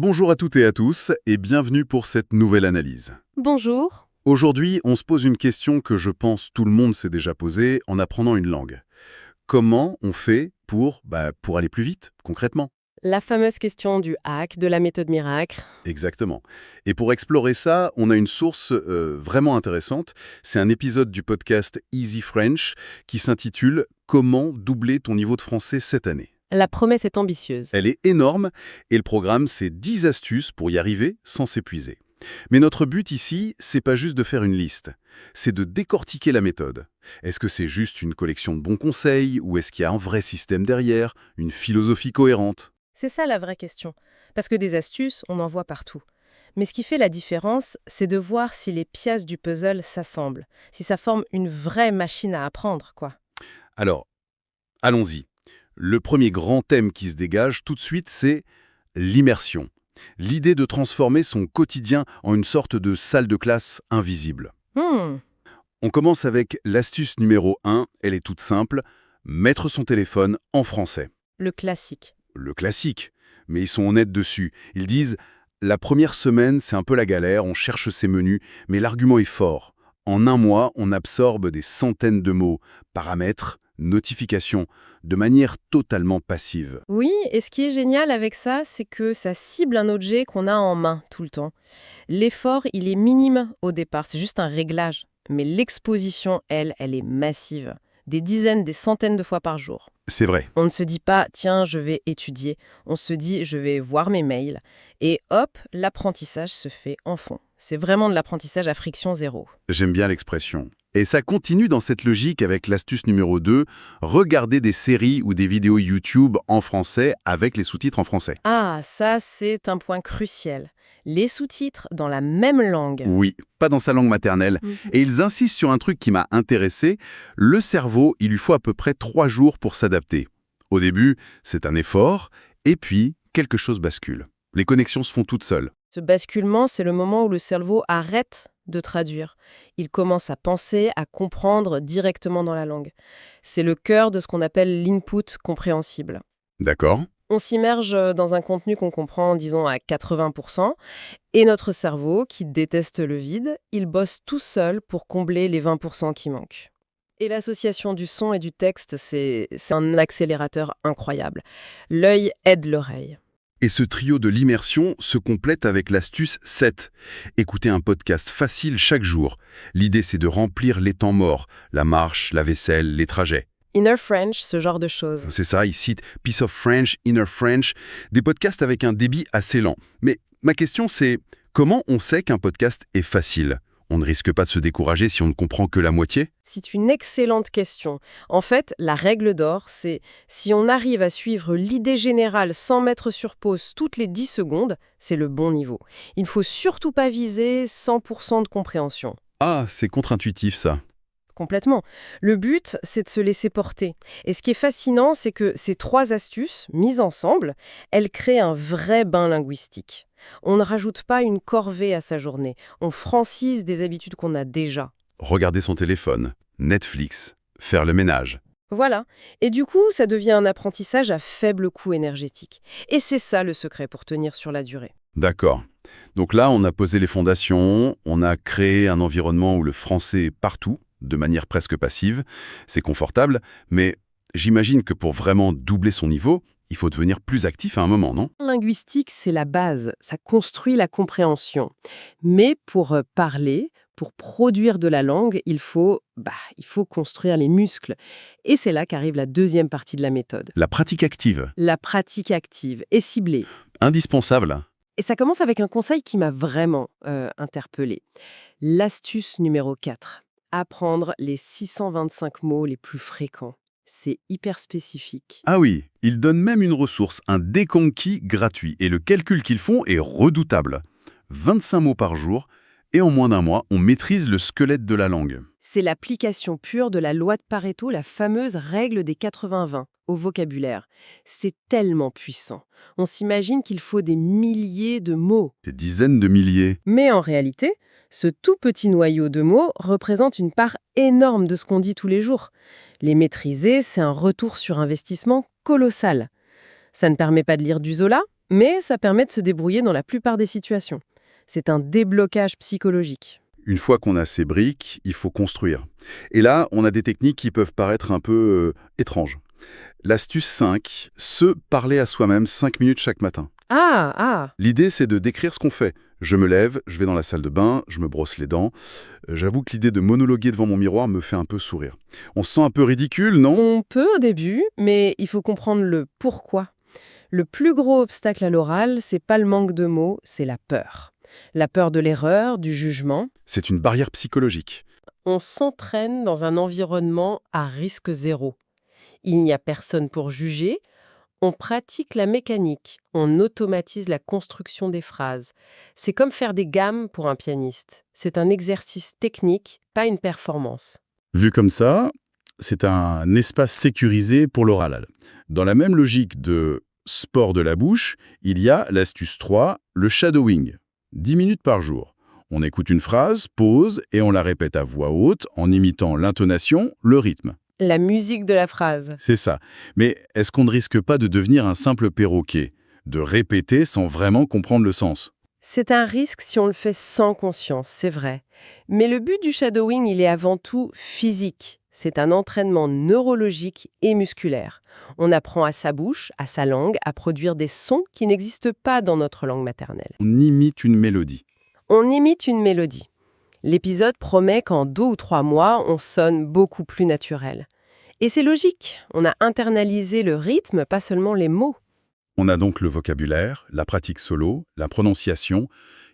Bonjour à toutes et à tous et bienvenue pour cette nouvelle analyse. Bonjour. Aujourd'hui, on se pose une question que je pense tout le monde s'est déjà posée en apprenant une langue. Comment on fait pour aller plus vite, concrètement? La fameuse question du hack, de la méthode miracle. Exactement. Et pour explorer ça, on a une source vraiment intéressante. C'est un épisode du podcast Easy French qui s'intitule Comment doubler ton niveau de français cette année. La promesse est ambitieuse. Elle est énorme et le programme, c'est 10 astuces pour y arriver sans s'épuiser. Mais notre but ici, c'est pas juste de faire une liste, c'est de décortiquer la méthode. Est-ce que c'est juste une collection de bons conseils ou est-ce qu'il y a un vrai système derrière, une philosophie cohérente? C'est ça la vraie question. Parce que des astuces, on en voit partout. Mais ce qui fait la différence, c'est de voir si les pièces du puzzle s'assemblent, si ça forme une vraie machine à apprendre, quoi. Alors, allons-y. Le premier grand thème qui se dégage tout de suite, c'est l'immersion. L'idée de transformer son quotidien en une sorte de salle de classe invisible. Hmm, On commence avec l'astuce numéro 1, elle est toute simple, mettre son téléphone en français. le classique. Le classique, mais ils sont honnêtes dessus. Ils disent « La première semaine, c'est un peu la galère, on cherche ses menus, mais l'argument est fort. En un mois, on absorbe des centaines de mots, paramètres, notifications, de manière totalement passive. Oui, et ce qui est génial avec ça, c'est que ça cible un objet qu'on a en main tout le temps. L'effort, il est minime au départ, c'est juste un réglage. Mais l'exposition, elle est massive. Des dizaines, des centaines de fois par jour. » C'est vrai. On ne se dit pas, tiens, je vais étudier. On se dit, je vais voir mes mails. Et hop, l'apprentissage se fait en fond. C'est vraiment de l'apprentissage à friction zéro. J'aime bien l'expression. Et ça continue dans cette logique avec l'astuce numéro 2, regarder des séries ou des vidéos YouTube en français avec les sous-titres en français. Ah, ça, c'est un point crucial. Les sous-titres dans la même langue. Oui, pas dans sa langue maternelle. Mhm. Et ils insistent sur un truc qui m'a intéressé. Le cerveau, il lui faut à peu près 3 jours pour s'adapter. Au début, c'est un effort, et puis, quelque chose bascule. Les connexions se font toutes seules. Ce basculement, c'est le moment où le cerveau arrête de traduire. Il commence à penser, à comprendre directement dans la langue. C'est le cœur de ce qu'on appelle l'input compréhensible. D'accord? On s'immerge dans un contenu qu'on comprend, disons, à 80%, et notre cerveau, qui déteste le vide, il bosse tout seul pour combler les 20% qui manquent. Et l'association du son et du texte, c'est un accélérateur incroyable. L'œil aide l'oreille. Et ce trio de l'immersion se complète avec l'astuce 7. Écouter un podcast facile chaque jour. L'idée, c'est de remplir les temps morts, la marche, la vaisselle, les trajets. Inner French, ce genre de choses. C'est ça, ils citent Piece of French, Inner French, des podcasts avec un débit assez lent. Mais ma question, c'est comment on sait qu'un podcast est facile? On ne risque pas de se décourager si on ne comprend que la moitié? C'est une excellente question. En fait, la règle d'or, c'est si on arrive à suivre l'idée générale sans mettre sur pause toutes les 10 secondes, c'est le bon niveau. Il ne faut surtout pas viser 100% de compréhension. Ah, c'est contre-intuitif ça. Complètement. Le but, c'est de se laisser porter. Et ce qui est fascinant, c'est que ces 3 astuces, mises ensemble, elles créent un vrai bain linguistique. On ne rajoute pas une corvée à sa journée. On francise des habitudes qu'on a déjà. Regarder son téléphone, Netflix, faire le ménage. Voilà. Et du coup, ça devient un apprentissage à faible coût énergétique. Et c'est ça le secret pour tenir sur la durée. D'accord. Donc là, on a posé les fondations, on a créé un environnement où le français est partout, de manière presque passive. C'est confortable, mais j'imagine que pour vraiment doubler son niveau, il faut devenir plus actif à un moment, non? Linguistique, c'est la base. Ça construit la compréhension. Mais pour parler, pour produire de la langue, il faut construire les muscles. Et c'est là qu'arrive la deuxième partie de la méthode. La pratique active, La pratique active et ciblée. indispensable. Et ça commence avec un conseil qui m'a vraiment interpellée. L'astuce numéro 4. Apprendre les 625 mots les plus fréquents. C'est hyper spécifique. Ah oui, ils donnent même une ressource, un déconquis gratuit, et le calcul qu'ils font est redoutable. 25 mots par jour, et en moins d'un mois, on maîtrise le squelette de la langue. C'est l'application pure de la loi de Pareto, la fameuse règle des 80-20 au vocabulaire. C'est tellement puissant. On s'imagine qu'il faut des milliers de mots. Des dizaines de milliers. Mais en réalité, ce tout petit noyau de mots représente une part énorme de ce qu'on dit tous les jours. Les maîtriser, c'est un retour sur investissement colossal. Ça ne permet pas de lire du Zola, mais ça permet de se débrouiller dans la plupart des situations. C'est un déblocage psychologique. Une fois qu'on a ces briques, il faut construire. Et là, on a des techniques qui peuvent paraître un peu étranges. L'astuce 5, se parler à soi-même 5 minutes chaque matin. Ah. L'idée, c'est de décrire ce qu'on fait. Je me lève, je vais dans la salle de bain, je me brosse les dents. J'avoue que l'idée de monologuer devant mon miroir me fait un peu sourire. On se sent un peu ridicule, non? On peut au début, mais il faut comprendre le pourquoi. Le plus gros obstacle à l'oral, c'est pas le manque de mots, c'est la peur. La peur de l'erreur, du jugement. C'est une barrière psychologique. On s'entraîne dans un environnement à risque zéro. Il n'y a personne pour juger. On pratique la mécanique. On automatise la construction des phrases. C'est comme faire des gammes pour un pianiste. C'est un exercice technique, pas une performance. Vu comme ça, c'est un espace sécurisé pour l'oral. Dans la même logique de sport de la bouche, il y a l'astuce 3, le shadowing. 10 minutes par jour. On écoute une phrase, pause, et on la répète à voix haute en imitant l'intonation, le rythme. La musique de la phrase. C'est ça. Mais est-ce qu'on ne risque pas de devenir un simple perroquet? De répéter sans vraiment comprendre le sens? C'est un risque si on le fait sans conscience, c'est vrai. Mais le but du shadowing, il est avant tout physique. C'est un entraînement neurologique et musculaire. On apprend à sa bouche, à sa langue, à produire des sons qui n'existent pas dans notre langue maternelle. On imite une mélodie. On imite une mélodie. L'épisode promet qu'en 2 ou 3 mois, on sonne beaucoup plus naturel. Et c'est logique, on a internalisé le rythme, pas seulement les mots. On a donc le vocabulaire, la pratique solo, la prononciation.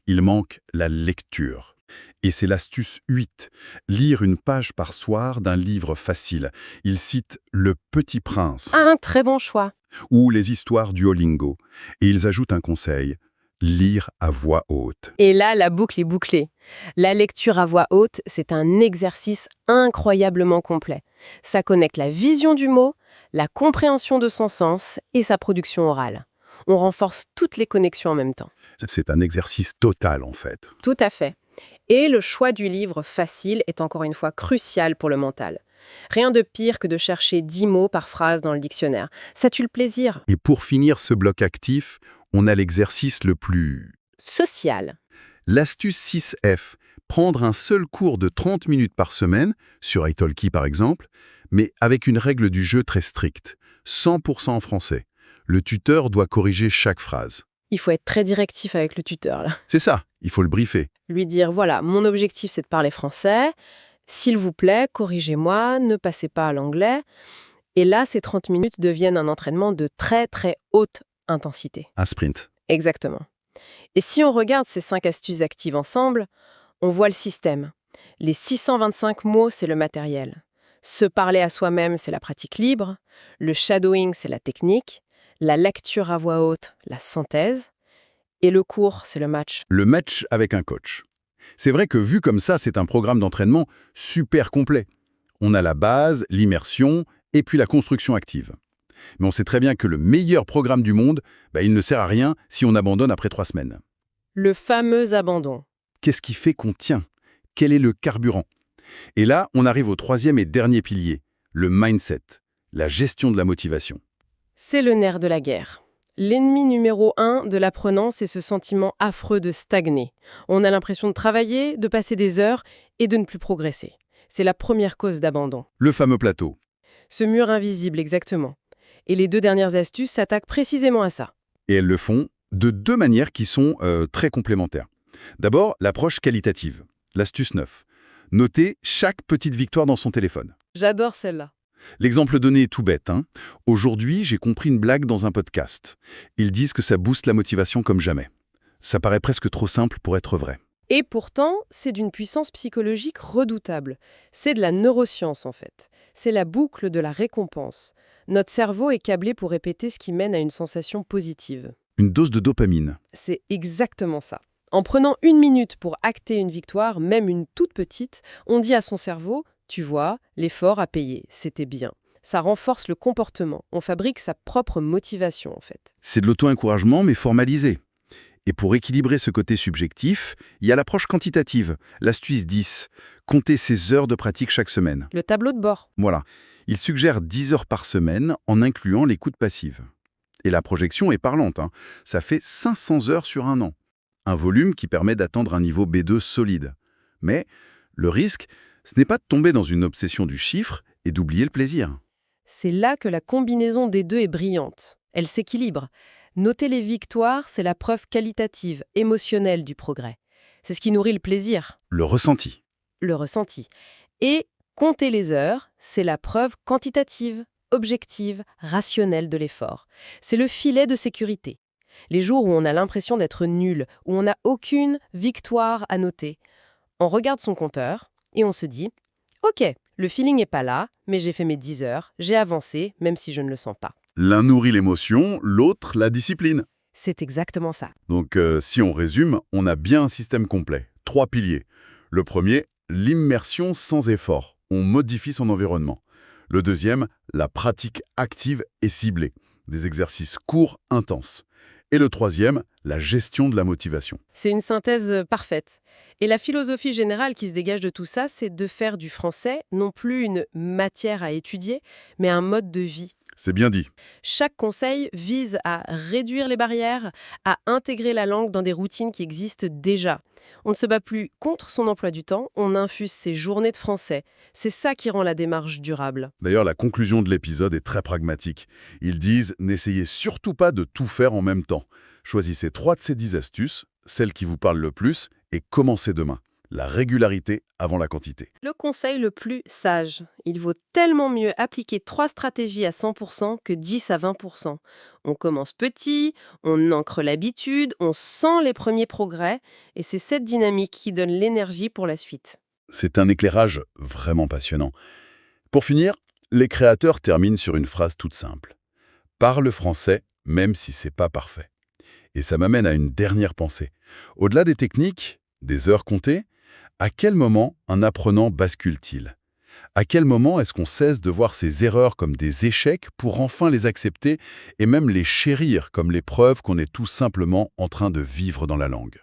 Il manque la lecture. Et c'est l'astuce 8, lire une page par soir d'un livre facile. Il cite Le Petit Prince Un très bon choix. ou les histoires du Duolingo. Et ils ajoutent un conseil, lire à voix haute. Et là, la boucle est bouclée. La lecture à voix haute, c'est un exercice incroyablement complet. Ça connecte la vision du mot, la compréhension de son sens et sa production orale. On renforce toutes les connexions en même temps. C'est un exercice total en fait. Tout à fait. Et le choix du livre facile est encore une fois crucial pour le mental. Rien de pire que de chercher 10 mots par phrase dans le dictionnaire. Ça tue le plaisir. Et pour finir ce bloc actif, on a l'exercice le plus... Social. L'astuce 6F, prendre un seul cours de 30 minutes par semaine, sur italki par exemple, mais avec une règle du jeu très stricte, 100% en français. Le tuteur doit corriger chaque phrase. Il faut être très directif avec le tuteur, là. C'est ça, il faut le briefer. Lui dire, voilà, mon objectif c'est de parler français. S'il vous plaît, corrigez-moi, ne passez pas à l'anglais. Et là, ces 30 minutes deviennent un entraînement de très très haute intensité. Un sprint. Exactement. Et si on regarde ces 5 astuces actives ensemble, on voit le système. Les 625 mots, c'est le matériel. Se parler à soi-même, c'est la pratique libre. Le shadowing, c'est la technique. La lecture à voix haute, la synthèse. Et le cours, c'est le match. Le match avec un coach. C'est vrai que vu comme ça, c'est un programme d'entraînement super complet. On a la base, l'immersion et puis la construction active. Mais on sait très bien que le meilleur programme du monde, il ne sert à rien si on abandonne après 3 semaines. Le fameux abandon. Qu'est-ce qui fait qu'on tient? Quel est le carburant? Et là, on arrive au 3e et dernier pilier, le mindset, la gestion de la motivation. C'est le nerf de la guerre. L'ennemi numéro 1 de l'apprenant, c'est ce sentiment affreux de stagner. On a l'impression de travailler, de passer des heures et de ne plus progresser. C'est la première cause d'abandon. Le fameux plateau. Ce mur invisible, exactement. Et les 2 dernières astuces s'attaquent précisément à ça. Et elles le font de 2 manières qui sont très complémentaires. D'abord, l'approche qualitative. L'astuce 9. Noter chaque petite victoire dans son téléphone. J'adore celle-là. L'exemple donné est tout bête. Aujourd'hui, j'ai compris une blague dans un podcast. Ils disent que ça booste la motivation comme jamais. Ça paraît presque trop simple pour être vrai. Et pourtant, c'est d'une puissance psychologique redoutable. C'est de la neuroscience en fait. C'est la boucle de la récompense. Notre cerveau est câblé pour répéter ce qui mène à une sensation positive. Une dose de dopamine. C'est exactement ça. En prenant 1 minute pour acter une victoire, même une toute petite, on dit à son cerveau « Tu vois, l'effort a payé, c'était bien ». Ça renforce le comportement. On fabrique sa propre motivation en fait. C'est de l'auto-encouragement, mais formalisé. Et pour équilibrer ce côté subjectif, il y a l'approche quantitative, l'astuce 10, compter ses heures de pratique chaque semaine. Le tableau de bord. Voilà. Il suggère 10 heures par semaine en incluant l'écoute passive. Et la projection est parlante, hein. Ça fait 500 heures sur un an. Un volume qui permet d'atteindre un niveau B2 solide. Mais le risque, ce n'est pas de tomber dans une obsession du chiffre et d'oublier le plaisir. C'est là que la combinaison des deux est brillante. Elle s'équilibre. Noter les victoires, c'est la preuve qualitative, émotionnelle du progrès. C'est ce qui nourrit le plaisir, Le ressenti. le ressenti. Et compter les heures, c'est la preuve quantitative, objective, rationnelle de l'effort. C'est le filet de sécurité. Les jours où on a l'impression d'être nul, où on n'a aucune victoire à noter, on regarde son compteur et on se dit « Ok, le feeling n'est pas là, mais j'ai fait mes 10 heures, j'ai avancé, même si je ne le sens pas. L'un nourrit l'émotion, l'autre la discipline. » C'est exactement ça. Donc, si on résume, on a bien un système complet. 3 piliers. Le premier, l'immersion sans effort. On modifie son environnement. Le deuxième, la pratique active et ciblée. Des exercices courts, intenses. Et le troisième, la gestion de la motivation. C'est une synthèse parfaite. Et la philosophie générale qui se dégage de tout ça, c'est de faire du français non plus une matière à étudier, mais un mode de vie. C'est bien dit. Chaque conseil vise à réduire les barrières, à intégrer la langue dans des routines qui existent déjà. On ne se bat plus contre son emploi du temps, on infuse ses journées de français. C'est ça qui rend la démarche durable. D'ailleurs, la conclusion de l'épisode est très pragmatique. Ils disent « N'essayez surtout pas de tout faire en même temps. Choisissez 3 de ces 10 astuces, celles qui vous parlent le plus, et commencez demain. La régularité avant la quantité. » Le conseil le plus sage. Il vaut tellement mieux appliquer 3 stratégies à 100% que 10 à 20%. On commence petit, on ancre l'habitude, on sent les premiers progrès, et c'est cette dynamique qui donne l'énergie pour la suite. C'est un éclairage vraiment passionnant. Pour finir, les créateurs terminent sur une phrase toute simple. « Parle français, même si c'est pas parfait. » Et ça m'amène à une dernière pensée. Au-delà des techniques, des heures comptées, à quel moment un apprenant bascule-t-il? À quel moment est-ce qu'on cesse de voir ses erreurs comme des échecs pour enfin les accepter et même les chérir comme les preuves qu'on est tout simplement en train de vivre dans la langue?